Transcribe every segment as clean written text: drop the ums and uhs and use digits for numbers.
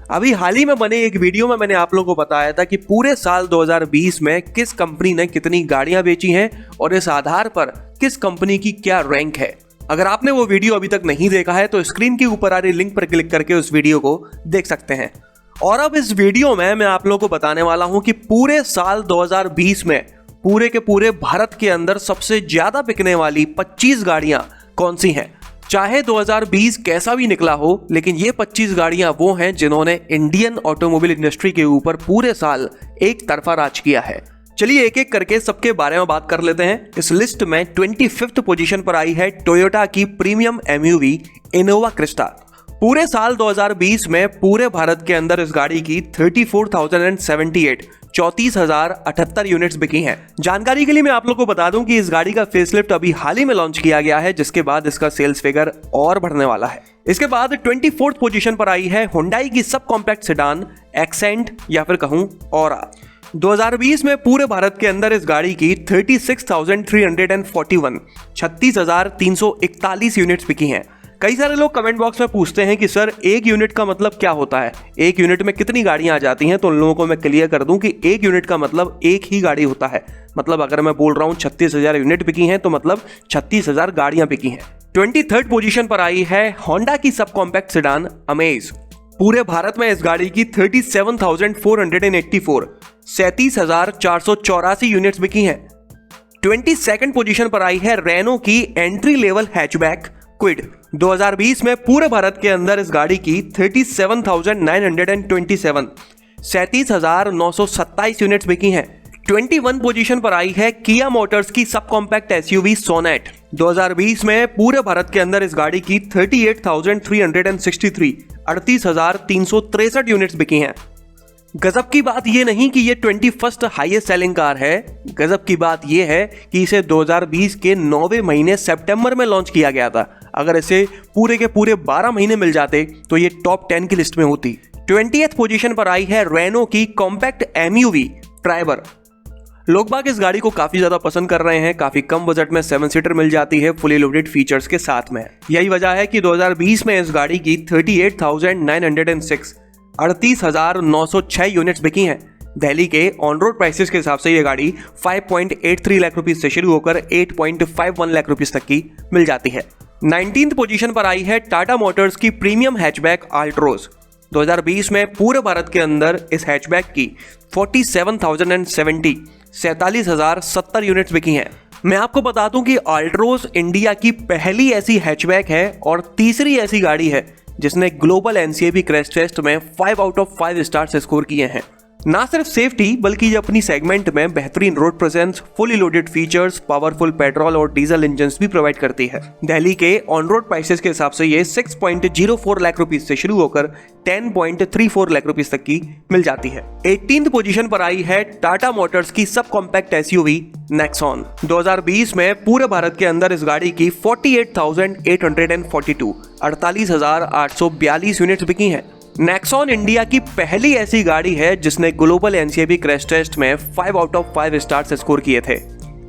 अभी हाल ही में बने एक वीडियो में मैंने आप लोगों को बताया था कि पूरे साल 2020 में किस कंपनी ने कितनी गाड़ियां बेची हैं और इस आधार पर किस कंपनी की क्या रैंक है। अगर आपने वो वीडियो अभी तक नहीं देखा है तो स्क्रीन के ऊपर आ रही लिंक पर क्लिक करके उस वीडियो को देख सकते हैं। और अब इस वीडियो में मैं आप लोगों को बताने वाला हूं कि पूरे साल 2020 में पूरे के पूरे भारत के अंदर सबसे ज्यादा बिकने वाली 25 गाड़ियां कौन सी हैं। चाहे 2020 कैसा भी निकला हो, लेकिन ये 25 गाड़ियां वो हैं जिन्होंने इंडियन ऑटोमोबाइल इंडस्ट्री के ऊपर पूरे साल एक तरफा राज किया है। चलिए एक एक करके सबके बारे में बात कर लेते हैं। इस लिस्ट में 25th पोजीशन पर आई है टोयोटा की प्रीमियम एमयूवी इनोवा क्रिस्टा। पूरे साल 2020 में पूरे भारत के अंदर इस गाड़ी की 34,078 यूनिट्स बिकी हैं। जानकारी के लिए मैं आप लोगों को बता दूं कि इस गाड़ी का फेसलिफ्ट अभी हाल ही में लॉन्च किया गया है, जिसके बाद इसका सेल्स फिगर और बढ़ने वाला है। इसके बाद 24th पोजीशन पर आई है हुंडई की सब कॉम्पैक्ट सेडान एक्सेंट या फिर कहूं ऑरा। 2020 में पूरे भारत के अंदर इस गाड़ी की 36,341 यूनिट्स बिकी हैं। कई सारे लोग कमेंट बॉक्स में पूछते हैं कि सर एक यूनिट का मतलब क्या होता है, एक यूनिट में कितनी गाड़ियां आ जाती हैं। तो उन लोगों को मैं क्लियर कर दूं कि एक यूनिट का मतलब एक ही गाड़ी होता है। मतलब अगर मैं बोल रहा हूं 36,000 यूनिट बिकी हैं तो मतलब 36,000 गाड़ियां बिकी हैं। 23rd पोजीशन पर आई है होंडा की सब कॉम्पैक्ट सेडान अमेज। पूरे भारत में इस गाड़ी की 37,484 यूनिट्स बिकी हैं। 22nd पोजीशन पर आई है रेनो की एंट्री लेवल हैचबैक क्विड। 2020 में पूरे भारत के अंदर इस गाड़ी की 37,927 यूनिट्स बिकी हैं। 21 पोजीशन पर आई है किया मोटर्स की सब कॉम्पैक्ट एसयूवी सोनेट। 2020 में पूरे भारत के अंदर इस गाड़ी की 38,363 यूनिट्स बिकी हैं। गजब की बात यह नहीं कि ये 21st हाईएस्ट सेलिंग कार है, गजब की बात यह है कि इसे 2020 के 9वें महीने सितंबर में लॉन्च किया गया था। अगर इसे पूरे के पूरे 12 महीने मिल जाते तो ये टॉप 10 की लिस्ट में होती। 20th पोजीशन पर आई है रेनो की कॉम्पैक्ट एमयूवी ट्राइबर। लोग बाग इस गाड़ी को काफी ज्यादा पसंद कर रहे हैं। काफी कम बजट में 7 सीटर मिल जाती है फुली लोडेड फीचर्स के साथ में। यही वजह है कि 2020 में इस गाड़ी की 38,906 यूनिट्स बिकी हैं। दिल्ली के ऑन रोड प्राइसेस के हिसाब से ये गाड़ी 5.83 लाख रुपीस से शुरू होकर 8.51 लाख रुपीस तक की मिल जाती है। 19th पोजीशन पर आई है टाटा मोटर्स की प्रीमियम हैचबैक अल्ट्रोज। 2020 में पूरे भारत के अंदर इस हैचबैक की 47,070 यूनिट्स बिकी हैं। मैं आपको बता दूं कि अल्ट्रोज इंडिया की पहली ऐसी हैचबैक है और तीसरी ऐसी गाड़ी है जिसने ग्लोबल एनसीएबी क्रैश टेस्ट में 5 आउट ऑफ 5 स्टार्स स्कोर किए हैं। ना सिर्फ सेफ्टी बल्कि ये अपनी सेगमेंट में बेहतरीन road presence, fully loaded features, powerful petrol और डीजल इंजन्स भी प्रोवाइड करती है। दिल्ली के ऑन रोड प्राइसेस के हिसाब से ये 6.04 लाख रुपीस से शुरू होकर 10.34 लाख रुपीस तक की मिल जाती है। 18th पोजीशन पर आई है टाटा मोटर्स की सब कॉम्पैक्ट एसयूवी नेक्सॉन। 2020 में पूरे भारत के अंदर इस गाड़ी की 48,842 यूनिट्स बिकी हैं। नेक्सॉन इंडिया की पहली ऐसी गाड़ी है जिसने ग्लोबल एनसीएबी क्रैश टेस्ट में 5 आउट ऑफ 5 स्टार्स स्कोर किए थे।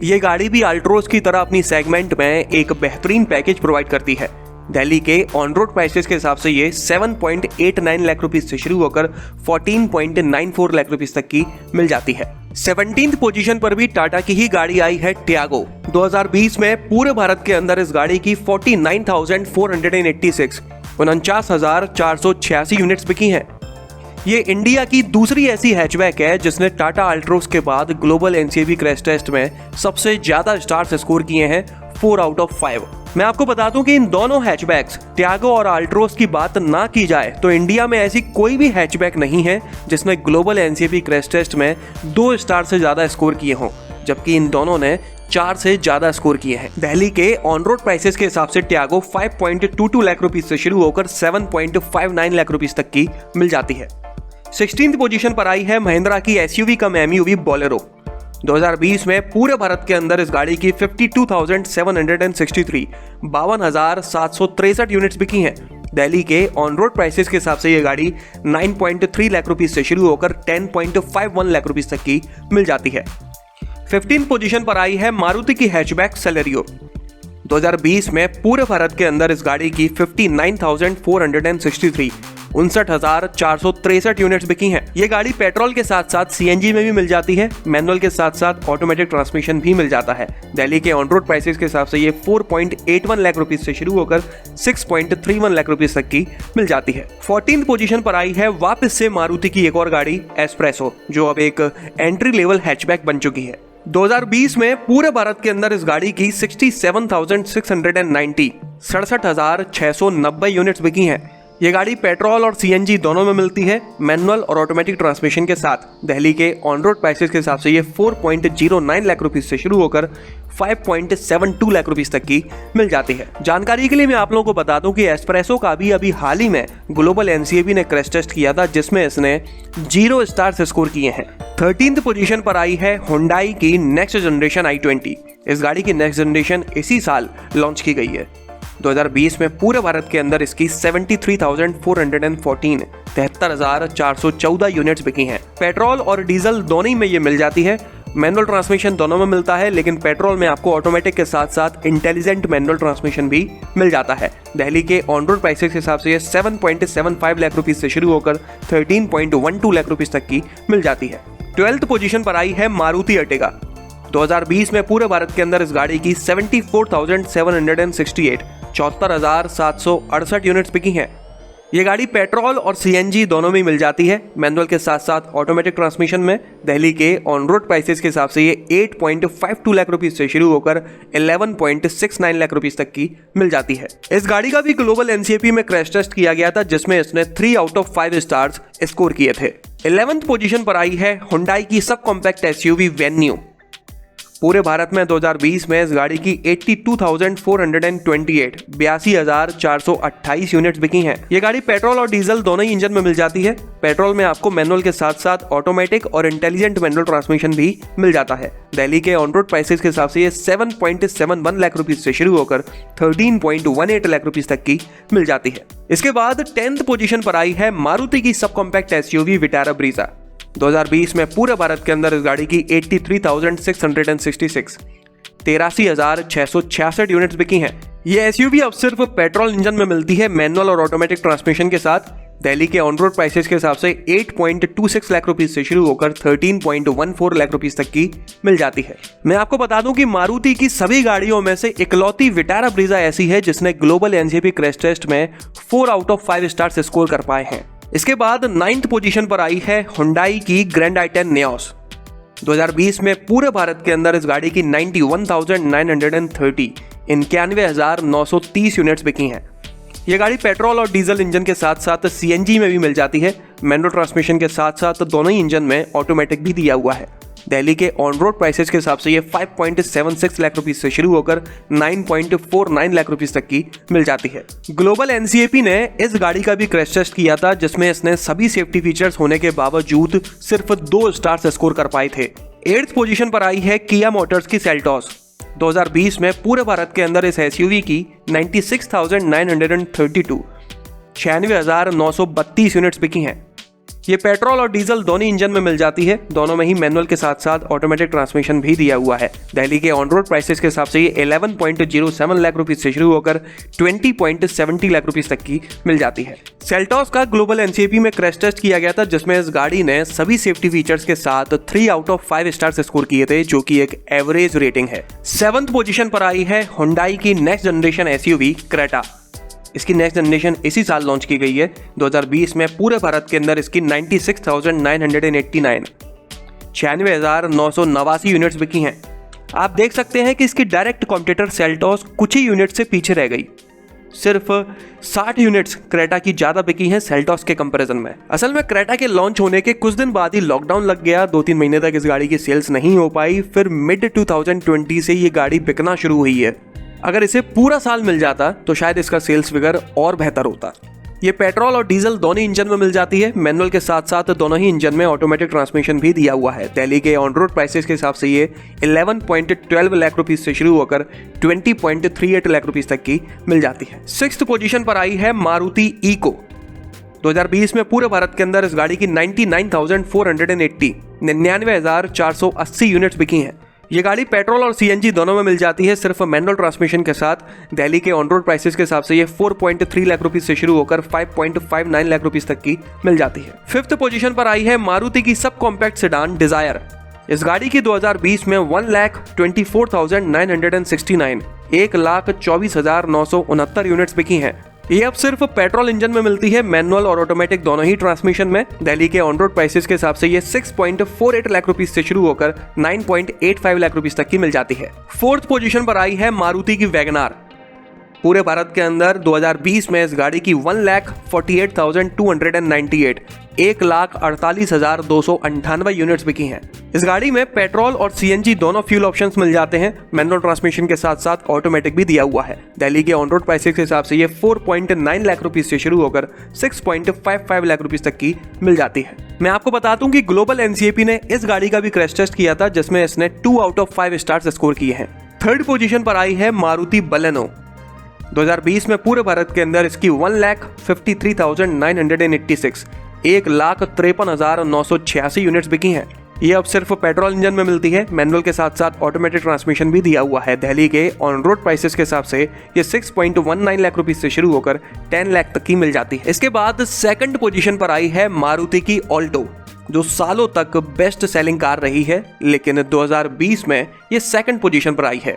ये गाड़ी भी अल्ट्रोज की तरह अपनी सेगमेंट में एक बेहतरीन पैकेज प्रोवाइड करती है। दिल्ली के ऑन रोड प्राइसेस के हिसाब से ये 7.89 लाख रुपीस से शुरू होकर 14.94 लाख रुपीस तक की मिल जाती है। 17th पोजीशन पर भी टाटा की ही गाड़ी आई है टियागो। 2020 में पूरे भारत के अंदर इस गाड़ी की 49,486 यूनिट्स बिकी हैं। ये इंडिया की दूसरी ऐसी हैचबैक है जिसने टाटा अल्ट्रोज के बाद ग्लोबल एनसीएबी क्रैश टेस्ट में सबसे ज्यादा स्टार्स स्कोर किए हैं, 4 आउट ऑफ 5। मैं आपको बता दूं कि इन दोनों हैचबैक्स टियागो और अल्ट्रोज की बात ना की जाए तो इंडिया में ऐसी कोई भी हैचबैक नहीं है जिसने ग्लोबल एनसीएबी क्रैश टेस्ट में 2 स्टार से ज्यादा स्कोर किए हों, जबकि इन दोनों ने 4 से ज्यादा स्कोर किए हैं। दिल्ली के ऑन रोड प्राइसेस के हिसाब से टियागो 5.22 लाख रुपीस से शुरू होकर 7.59 लाख रुपीस तक की मिल जाती है। 16th पोजीशन पर आई है महिंद्रा की एसयूवी कम एमयूवी बोलेरो। 2020 में पूरे भारत के अंदर इस गाड़ी की 52,763 52,763 यूनिट्स बिकी हैं। दिल्ली के ऑन रोड प्राइसेस के हिसाब से ये गाड़ी 9.3 लाख रुपीस से शुरू होकर 10.51 लाख रुपीस तक की मिल जाती है। 15 पोजीशन पर आई है मारुति की हैचबैक सेलेरियो। 2020 में पूरे भारत के अंदर इस गाड़ी की 59,463 59,463 यूनिट्स बिकी हैं। ये गाड़ी पेट्रोल के साथ साथ सीएनजी में भी मिल जाती है, मैनुअल के साथ साथ ऑटोमेटिक ट्रांसमिशन भी मिल जाता है। दिल्ली के ऑन रोड प्राइसेस के हिसाब से ये 4.81 लाख रुपीस से शुरू होकर 6.31 लाख रुपीस तक की मिल जाती है। 14th पोजीशन पर आई है वापस से मारुति की एक और गाड़ी एस्प्रेसो, जो अब एक एंट्री लेवल हैचबैक बन चुकी है। 2020 में पूरे भारत के अंदर इस गाड़ी की 67,690 67,690 यूनिट्स बिकी हैं। ये गाड़ी पेट्रोल और सीएनजी दोनों में मिलती है, मैनुअल और ऑटोमेटिक ट्रांसमिशन के साथ। दिल्ली के ऑन रोड प्राइसेस के हिसाब से ये 4.09 लाख रुपीस से शुरू होकर 5.72 लाख रुपीस तक की मिल जाती है। जानकारी के लिए मैं आप लोगों को बता दूं कि एस्प्रेसो का भी अभी हाल ही में ग्लोबल एनसीएपी ने क्रैश टेस्ट किया था, जिसमें इसने 0 स्टार्स स्कोर किए हैं। 13th पोजीशन पर आई है हुंडई की नेक्स्ट जनरेशन i20। इस गाड़ी की नेक्स्ट जनरेशन इसी साल लॉन्च की गई है। 2020 में पूरे भारत के अंदर इसकी 73,414 73,414 यूनिट्स बिकी हैं। पेट्रोल और डीजल दोनों ही में ये मिल जाती है, मैनुअल ट्रांसमिशन दोनों में मिलता है, लेकिन पेट्रोल में आपको ऑटोमेटिक के साथ साथ इंटेलिजेंट मैनुअल ट्रांसमिशन भी मिल जाता है। दिल्ली के ऑन रोड प्राइसेस के हिसाब से ये 7.75 लाख रुपीस से शुरू होकर 13.12 लाख रुपीस तक की मिल जाती है। 12th पोजीशन पर आई है मारुति अर्टिगा। 2020 में पूरे भारत के अंदर इस गाड़ी की 74,768 74,768 यूनिट्स बिकी हैं। ये गाड़ी पेट्रोल और सीएनजी दोनों में मिल जाती है, मैनुअल के साथ साथ ऑटोमेटिक ट्रांसमिशन में। दिल्ली के ऑन रोड प्राइसेस के हिसाब से ये 8.52 लाख रुपीस से शुरू होकर 11.69 लाख रुपीस तक की मिल जाती है। इस गाड़ी का भी ग्लोबल एनसीएपी में क्रैश टेस्ट किया गया था, जिसमें इसने 3 आउट ऑफ 5 स्टार्स स्कोर किए थे। 11th पोजीशन पर आई है हुंडई की सब कॉम्पैक्ट एसयूवी वेन्यू। पूरे भारत में 2020 में इस गाड़ी की 82,428 82,428 यूनिट्स बिकी हैं। ये गाड़ी पेट्रोल और डीजल दोनों ही इंजन में मिल जाती है। पेट्रोल में आपको मैनुअल के साथ साथ ऑटोमेटिक और इंटेलिजेंट मैनुअल ट्रांसमिशन भी मिल जाता है। दिल्ली के ऑन रोड प्राइसेस के हिसाब से ये 7.71 लाख रुपीस से शुरू होकर 13.18 लाख रुपीस तक की मिल जाती है। इसके बाद 10th पोजीशन पर आई है मारुति की sub compact SUV Vitara Brezza. 2020 में पूरे भारत के अंदर इस गाड़ी की 83,666 83,666 यूनिट्स बिकी हैं। ये एसयूवी अब सिर्फ पेट्रोल इंजन में मिलती है, मैनुअल और ऑटोमेटिक ट्रांसमिशन के साथ। दिल्ली के ऑन रोड प्राइसेस के हिसाब से 8.26 लाख रुपीस से शुरू होकर 13.14 लाख रुपीस तक की मिल जाती है। मैं आपको बता दूं कि मारुति की सभी गाड़ियों में से इकलौती विटारा ब्रीजा ऐसी है जिसने ग्लोबल एनसीएपी क्रैश टेस्ट में 4 आउट ऑफ 5 स्टार्स स्कोर कर पाए हैं। इसके बाद 9th पोजीशन पर आई है हुंडई की ग्रैंड i10 नियोस। 2020 में पूरे भारत के अंदर इस गाड़ी की 91,930 91,930 यूनिट्स बिकी हैं। ये गाड़ी पेट्रोल और डीजल इंजन के साथ साथ सीएनजी में भी मिल जाती है, मैनुअल ट्रांसमिशन के साथ साथ दोनों ही इंजन में ऑटोमेटिक भी दिया हुआ है। दिल्ली के ऑन रोड प्राइसेस के हिसाब से ये 5.76 लाख रुपीस से शुरू होकर 9.49 लाख रुपीस तक की मिल जाती है। ग्लोबल एनसीएपी ने इस गाड़ी का भी क्रैश टेस्ट किया था, जिसमें इसने सभी सेफ्टी फीचर्स होने के बावजूद सिर्फ 2 स्टार्स स्कोर कर पाए थे। 8th पोजीशन पर आई है किया मोटर्स की सेल्टॉस। 2020 में पूरे भारत के अंदर इस एसयूवी की 96,932 96,932 यूनिट्स बिकी हैं। ये पेट्रोल और डीजल दोनों इंजन में मिल जाती है, दोनों में ही मैनुअल के साथ साथ ऑटोमेटिक ट्रांसमिशन भी दिया हुआ है। दिल्ली के ऑन रोड प्राइसेस के हिसाब से ये 11.07 लाख रुपीस से शुरू होकर 20.70 लाख रुपीस तक की मिल जाती है। सेल्टॉस का ग्लोबल एनसीएपी में क्रैश टेस्ट किया गया था, जिसमें इस गाड़ी ने सभी सेफ्टी फीचर्स के साथ 3 आउट ऑफ 5 स्टार्स स्कोर किए थे, जो कि एक एवरेज रेटिंग है। 7th पोजीशन पर आई है हुंडई की नेक्स्ट जनरेशन एसयूवी क्रेटा। इसकी नेक्स्ट जनरेशन इसी साल लॉन्च की गई है। 2020 में पूरे भारत के अंदर इसकी 96,989 96,989 यूनिट्स बिकी हैं। आप देख सकते हैं कि इसकी डायरेक्ट कॉम्पिटिटर सेल्टॉस कुछ ही यूनिट से पीछे रह गई। सिर्फ 60 यूनिट्स क्रेटा की ज्यादा बिकी हैं सेल्टॉस के कंपैरिजन में। असल में क्रेटा के लॉन्च होने के कुछ दिन बाद ही लॉकडाउन लग गया, 2-3 महीने तक इस गाड़ी की सेल्स नहीं हो पाई। फिर मिड 2020 से ये गाड़ी बिकना शुरू हुई है। अगर इसे पूरा साल मिल जाता तो शायद इसका सेल्स फिगर और बेहतर होता। ये पेट्रोल और डीजल दोनों इंजन में मिल जाती है। मैनुअल के साथ साथ दोनों ही इंजन में ऑटोमेटिक ट्रांसमिशन भी दिया हुआ है। दिल्ली के ऑन रोड प्राइसेस के हिसाब से ये 11.12 लाख रुपीस से शुरू होकर 20.38 लाख रुपीस तक की मिल जाती है। 6th पोजीशन पर आई है मारुति इको। 2020 में पूरे भारत के अंदर इस गाड़ी की 99,480 यूनिट्स बिकी हैं। ये गाड़ी पेट्रोल और सीएनजी दोनों में मिल जाती है, सिर्फ मैनुअल ट्रांसमिशन के साथ। दिल्ली के ऑन रोड प्राइसेस के हिसाब से ये 4.3 लाख रुपीस से शुरू होकर 5.59 लाख रुपीस तक की मिल जाती है। 5th पोजीशन पर आई है मारुति की सब कॉम्पैक्ट सेडान डिजायर। इस गाड़ी की 2020 में 1,24,969 1,24,969 यूनिट्स बिकी हैं। ये अब सिर्फ पेट्रोल इंजन में मिलती है, मैनुअल और ऑटोमेटिक दोनों ही ट्रांसमिशन में। दिल्ली के ऑन रोड प्राइसेस के हिसाब से ये 6.48 लाख रुपीस से शुरू होकर 9.85 लाख रुपीस तक की मिल जाती है। 4th पोजीशन पर आई है मारुति की वैगनार। पूरे भारत के अंदर 2020 में इस गाड़ी की 1,48,298 1,48,298 यूनिट्स बिकी हैं। इस गाड़ी में पेट्रोल और सीएनजी दोनों फ्यूल ऑप्शंस मिल जाते हैं। मैनुअल ट्रांसमिशन के साथ साथ ऑटोमेटिक भी दिया हुआ है। दिल्ली के ऑन रोड प्राइसेस के हिसाब से ये 4.9 लाख रुपीस से शुरू होकर 6.55 लाख रुपीस तक की मिल जाती है। मैं आपको बता दूं कि ग्लोबल एनसीएपी ने इस गाड़ी का भी क्रैश टेस्ट किया था, जिसमें इसने 2 आउट ऑफ 5 स्टार्स स्कोर किए हैं। 3rd पोजीशन पर आई है मारुति बलेनो। 2020 में पूरे भारत के अंदर इसकी 1,53,986 1,53,986 यूनिट्स बिकी हैं। ये अब सिर्फ पेट्रोल इंजन में मिलती है, मैनुअल के साथ साथ ऑटोमेटिक ट्रांसमिशन भी दिया हुआ है। दिल्ली के ऑन रोड प्राइसेस के हिसाब से ये 6.19 लाख रुपीस से शुरू होकर 10 लाख तक की मिल जाती है। इसके बाद 2nd पोजीशन पर आई है मारुति की ऑल्टो, जो सालों तक बेस्ट सेलिंग कार रही है, लेकिन 2020 में ये 2nd पोजीशन पर आई है।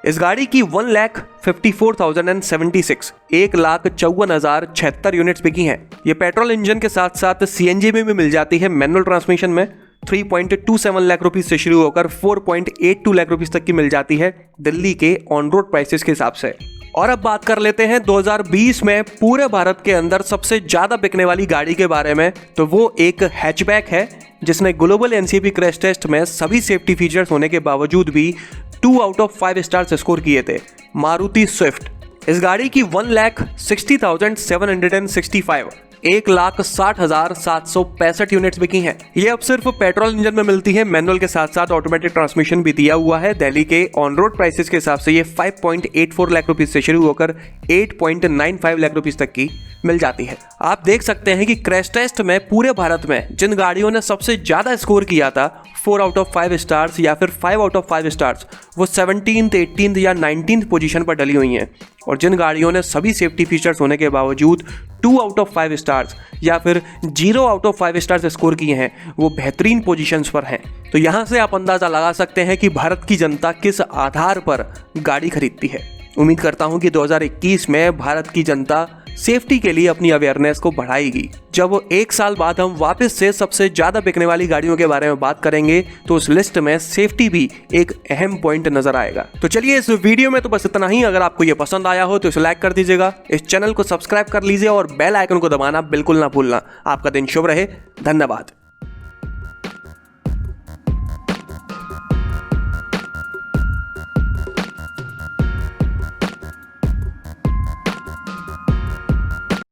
इस गाड़ी की 1,54,076 1,54,076 यूनिट्स बिकी हैं। ये पेट्रोल इंजन के साथ साथ सीएनजी में भी मिल जाती है, मैनुअल ट्रांसमिशन में। 3.27 लाख रुपीस से शुरू होकर 4.82 लाख रुपीस तक की मिल जाती है दिल्ली के ऑन रोड प्राइसेस के हिसाब से। और अब बात कर लेते हैं 2020 में पूरे भारत के अंदर सबसे ज्यादा बिकने वाली गाड़ी के बारे में। तो वो एक हैचबैक है, जिसने ग्लोबल एनसीएपी क्रैश टेस्ट में सभी सेफ्टी फीचर्स होने के बावजूद भी 2 आउट ऑफ 5 स्टार्स स्कोर किए थे। मारुति स्विफ्ट। इस गाड़ी की 1,60,765 1,60,765 यूनिट्स बिकी हैं। ये अब सिर्फ पेट्रोल इंजन में मिलती है, मैनुअल के साथ साथ ऑटोमेटिक ट्रांसमिशन भी दिया हुआ है। दिल्ली के ऑन रोड प्राइसेस के हिसाब से ये 5.84 लाख रुपीस से शुरू होकर 8.95 लाख रुपीस तक की मिल जाती है। आप देख सकते हैं कि क्रैश टेस्ट में पूरे भारत में जिन गाड़ियों ने सबसे ज्यादा स्कोर किया था 4 आउट ऑफ 5 स्टार्स या फिर 5 आउट ऑफ 5 स्टार्स, वो 17th, 18th या 19th पोजीशन पर डली हुई हैं। और जिन गाड़ियों ने सभी सेफ्टी फीचर्स होने के बावजूद 2 आउट ऑफ 5 स्टार्स या फिर 0 आउट ऑफ 5 स्टार्स स्कोर किए हैं, वो बेहतरीन पोजीशंस पर हैं। तो यहाँ से आप अंदाजा लगा सकते हैं कि भारत की जनता किस आधार पर गाड़ी खरीदती है। उम्मीद करता हूँ कि 2021 में भारत की जनता सेफ्टी के लिए अपनी अवेयरनेस को बढ़ाएगी। जब 1 साल बाद हम वापस से सबसे ज्यादा बिकने वाली गाड़ियों के बारे में बात करेंगे, तो उस लिस्ट में सेफ्टी भी एक अहम पॉइंट नजर आएगा। तो चलिए, इस वीडियो में तो बस इतना ही। अगर आपको ये पसंद आया हो तो इसे लाइक कर दीजिएगा, इस चैनल को सब्सक्राइब कर लीजिए और बेल आइकन को दबाना बिल्कुल ना भूलना। आपका दिन शुभ रहे। धन्यवाद।